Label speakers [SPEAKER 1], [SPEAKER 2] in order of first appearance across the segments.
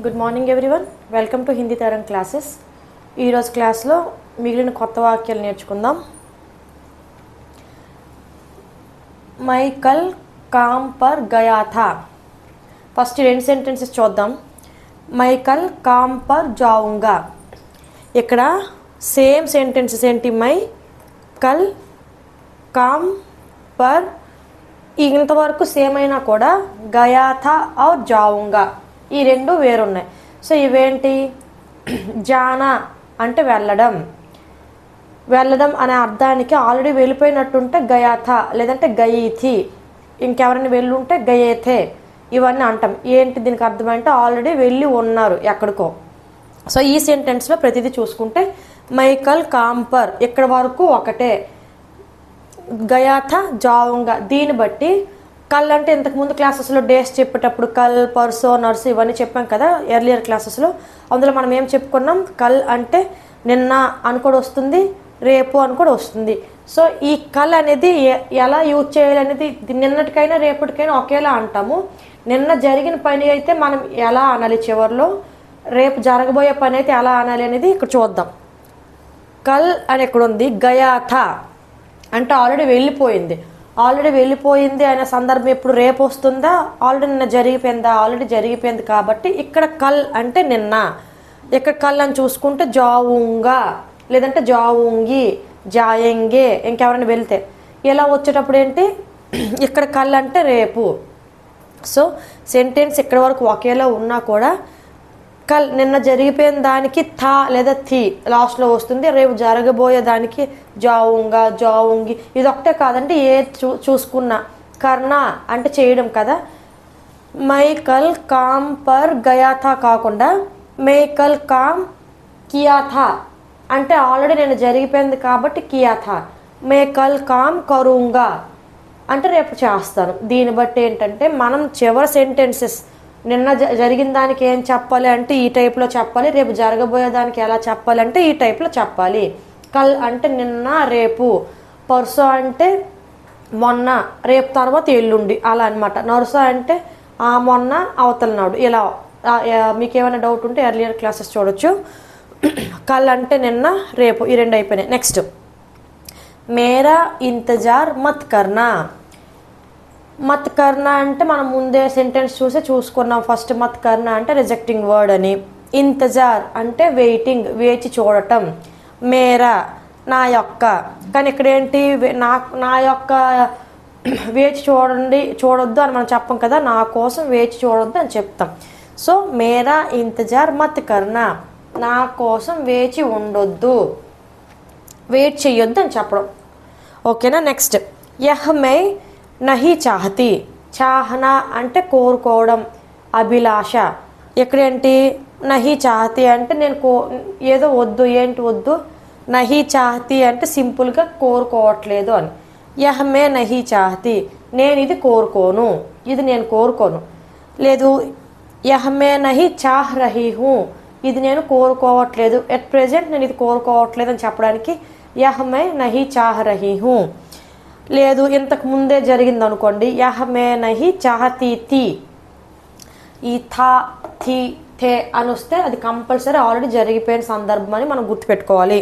[SPEAKER 1] Good morning everyone, welcome to Hindi తరం classes. ఈరోజు క్లాస్లో మిగిలిన కొత్త వాక్యాలు నేర్చుకుందాం. మై కల్ కామ్ పర్ గయా థా. ఫస్ట్ రెండు సెంటెన్సెస్ చూద్దాం. మై కల్ కామ్ పర్ జాऊंगा. ఇక్కడ సేమ్ సెంటెన్సెస్ ఏంటి? మై కల్ కామ్ పర్ ఇంతవరకు సేమ్ అయినా కూడా గయా థా ఔర్ జాऊंगा ఈ రెండు వేరున్నాయి. సో ఇవేంటి? జానా అంటే వెళ్ళడం, వెళ్ళడం అనే అర్థానికి ఆల్రెడీ వెళ్ళిపోయినట్టుంటే గయాథా, లేదంటే గయీథి. ఇంకెవరైనా వెళ్ళుంటే గయేథే, ఇవన్నీ అంటాం. ఏంటి దీనికి అర్థం అంటే ఆల్రెడీ వెళ్ళి ఉన్నారు ఎక్కడికో. సో ఈ సెంటెన్స్లో ప్రతిదీ చూసుకుంటే మైకల్ కాంపర్ ఇక్కడ వరకు ఒకటే, గయాథా జాऊंगा. దీన్ని బట్టి కల్ అంటే ఇంతకుముందు క్లాసెస్లో డేస్ చెప్పేటప్పుడు కల్, పర్సో, నర్సు ఇవన్నీ చెప్పాం కదా ఎర్లియర్ క్లాసెస్లో. అందులో మనం ఏం చెప్పుకున్నాం? కల్ అంటే నిన్న అని కూడా వస్తుంది, రేపు అని కూడా వస్తుంది. సో ఈ కల్ అనేది ఎలా యూజ్ చేయాలనేది నిన్నటికైనా రేపటికైనా ఒకేలా అంటాము. నిన్న జరిగిన పని అయితే మనం ఎలా అనాలి చివరిలో, రేపు జరగబోయే పని అయితే ఎలా అనాలి అనేది ఇక్కడ చూద్దాం. కల్ అని ఎక్కడ ఉంది? గయాథా అంటే ఆల్రెడీ వెళ్ళిపోయింది. ఆల్రెడీ వెళ్ళిపోయింది అనే సందర్భం ఎప్పుడు? రేపు వస్తుందా? ఆల్రెడీ నిన్న జరిగిపోయిందా? ఆల్రెడీ జరిగిపోయింది కాబట్టి ఇక్కడ కల్ అంటే నిన్న. ఇక్కడ కల్ అని చూసుకుంటే జాऊंगा, లేదంటే జాऊंगी, జాయేంగే ఇంకెవరైనా వెళ్తే. ఇలా వచ్చేటప్పుడు ఏంటి? ఇక్కడ కల్ అంటే రేపు. సో సెంటెన్స్ ఇక్కడ వరకు ఒకేలా ఉన్నా కూడా కల్ నిన్న జరిగిపోయిన దానికి థా లేదా థీ లాస్ట్లో వస్తుంది. రేపు జరగబోయే దానికి జాऊंगा, జాऊंगी. ఇది ఒకటే కాదండి, ఏ చూసుకున్నా కర్నా అంటే చేయడం కదా. మై కల్ కామ్ పర్ గయా థా కాకుండా మై కల్ కామ్ కియా థా అంటే ఆల్రెడీ నేను జరిగిపోయింది కాబట్టి కియా థా. మై కల్ కామ్ కరూంగా అంటే రేపు చేస్తాను. దీన్ని బట్టి ఏంటంటే మనం చివరి సెంటెన్సెస్ నిన్న జరిగిన దానికి ఏం చెప్పాలి అంటే ఈ టైప్లో చెప్పాలి, రేపు జరగబోయే దానికి ఎలా చెప్పాలి అంటే ఈ టైప్లో చెప్పాలి. కల్ అంటే నిన్న, రేపు. పర్సో అంటే మొన్న, రేపు తర్వాత ఎల్లుండి అలా అనమాట. నర్సో అంటే ఆ మొన్న అవతల నాడు. ఇలా మీకు ఏమైనా డౌట్ ఉంటే ఎర్లియర్ క్లాసెస్ చూడొచ్చు. కల్ అంటే నిన్న, రేపు ఈ రెండు అయిపోయినాయి. నెక్స్ట్ మేరా ఇంతజార్ మత్ కర్నా. మత్ కర్నా అంటే మనం ముందే సెంటెన్స్ చూసుకున్నాం. ఫస్ట్ మత్ కర్నా అంటే రిజెక్టింగ్ వర్డ్ అని. ఇంతజార్ అంటే వెయిటింగ్, వేచి చూడటం. మేరా నా యొక్క, కానీ ఇక్కడ ఏంటి? నా యొక్క వేచి చూడొద్దు అని మనం చెప్పం కదా, నా కోసం వేచి చూడొద్దు అని చెప్తాం. సో మేరా ఇంతజార్ మత్ కర్నా, నా కోసం వేచి ఉండొద్దు, వెయిట్ చెయ్యొద్దు అని చెప్పడం. ఓకేనా? నెక్స్ట్ యహ్ మై నహీ చాహతి. చాహనా అంటే కోరుకోవడం, అభిలాష. ఎక్కడేంటి? నహీ చాహతి అంటే నేను ఏదో వద్దు. ఏంటి వద్దు? నహీ చాహతి అంటే సింపుల్గా కోరుకోవట్లేదు అని. యహ్ మే నహీ చాహతి, నేను ఇది కోరుకోను, ఇది నేను కోరుకోను. లేదు యహ్ మే నహీ చాహ్ రహీ హూ, ఇది నేను కోరుకోవట్లేదు, ఎట్ ప్రెజెంట్ నేను ఇది కోరుకోవట్లేదు అని చెప్పడానికి యహ్ మే నహీ చాహ్ రహీ హూ. లేదు ఇంతకు ముందే జరిగింది అనుకోండి, యహ్ మే నహీ చాహతీ థీ. ఈ థా, థీ, థే అని వస్తే అది కంపల్సరీ ఆల్రెడీ జరిగిపోయిన సందర్భం అని మనం గుర్తుపెట్టుకోవాలి.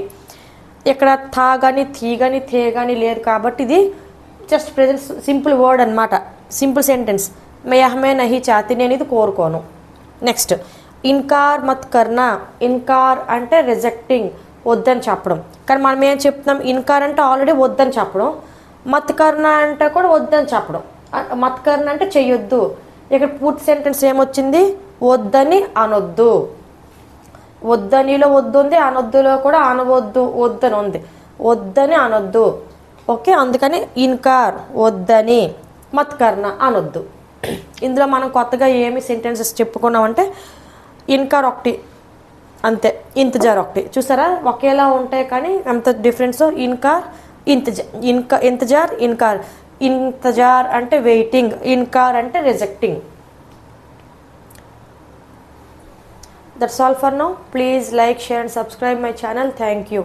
[SPEAKER 1] ఇక్కడ థా కానీ, థీ కానీ, థే కానీ లేదు కాబట్టి ఇది జస్ట్ ప్రెజెంట్ సింపుల్ వర్డ్ అనమాట, సింపుల్ సెంటెన్స్. యహ్ మే నహీ చాహతీ, నేను ఇది కోరుకోను. నెక్స్ట్ ఇన్కార్ మత్ కర్నా. ఇన్కార్ అంటే రిజెక్టింగ్, వద్దని చెప్పడం. కానీ మనం ఏం చెప్తున్నాం? ఇన్కార్ అంటే ఆల్రెడీ వద్దని చెప్పడం, మత్ కర్నా అంటే కూడా వద్దని చెప్పడం. మత్ కర్నా అంటే చెయ్యొద్దు. ఇక్కడ పూర్తి సెంటెన్స్ ఏమొచ్చింది? వద్దని అనొద్దు. వద్దనిలో వద్దు ఉంది, అనొద్దులో కూడా అనవద్దు, వద్దని ఉంది. వద్దని అనొద్దు. ఓకే, అందుకని ఇన్కార్ వద్దని, మత్ కర్నా అనొద్దు. ఇందులో మనం కొత్తగా ఏమి సెంటెన్సెస్ చెప్పుకున్నామంటే ఇన్కార్ ఒకటి అంతే, ఇంతజార్ ఒకటి. చూసారా ఒకేలా ఉంటాయి కానీ ఎంత డిఫరెన్స్. ఇన్కార్, ఇంతజార్, ఇన్కార్. ఇంతజార్ అంటే వెయిటింగ్, ఇన్కార్ అంటే rejecting. That's all for now. Please like, share and subscribe my channel. Thank you.